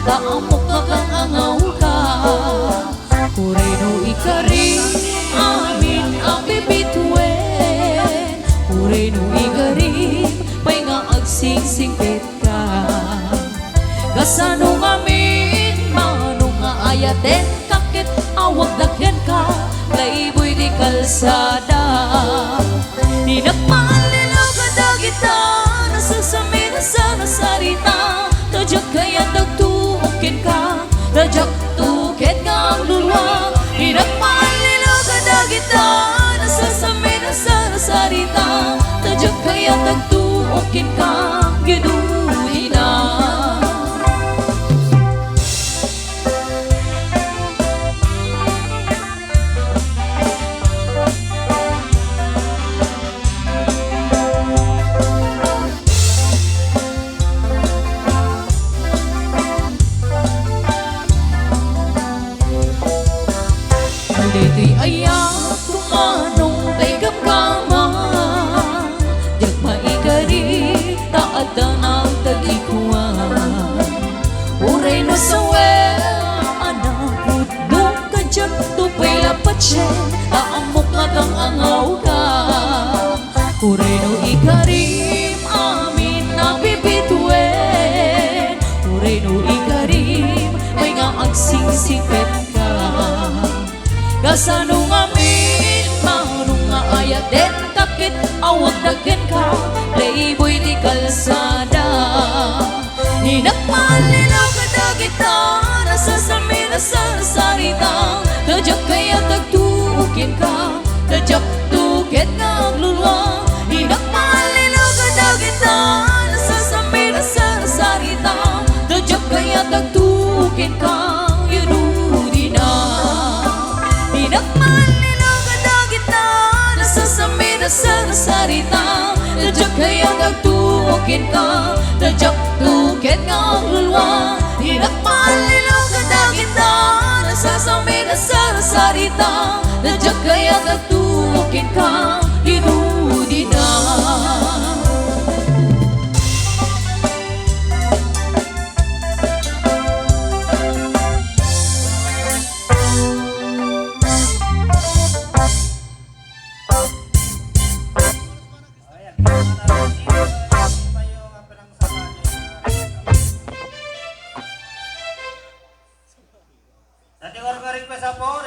Taamok na kang angaw ka Kureno ikari amin ang bibituin Kureno ikari may nga agsingsingpit ka Kasano amin manong nga ayaten Kakit awag dakyan ka Playboy di kalsada Di nagmalilaw ka dagita Nasasamin na sa nasarita Tajak kaya tagtuukin ka Rajak tukit nga ang luluwang Hinagpalilaw ka dagita Nasasamin na sa nasarita Tajak kaya tagtuukin ka Ginuhi na Dito'y ayak kumanong kay gamgama Diyak maikari taatan ang tagikuan Uray no sawel anak udong ka dyak tupay lapatse Taamok nga kang angaw ka Uray no ikarim amin na bibituin Uray no ikarim may nga agsingsingpet ka Kasano amin, manong nga ayat din Kakit awag dagyan ka, playboy di kalsada Hinagmalilaw ka dagita, nasasamin na sa sarita Tadyak kaya tagtukin ka, tadyak tukit nga ang luluwang Hinagmalilaw ka dagita, nasasamin na sa sarita Tadyak kaya tagtukin ka, yunudi na Hinagmalilaw ka dagita Nasasamin na sa nasarita Tadyak kaya nagtuukin ka Tadyak tukit nga ang luluwa Hinagmalilaw ka dagita Nasasamin na sa nasarita Tadyak kaya nagtuukin ka Hinudi na Nanti orang request apa?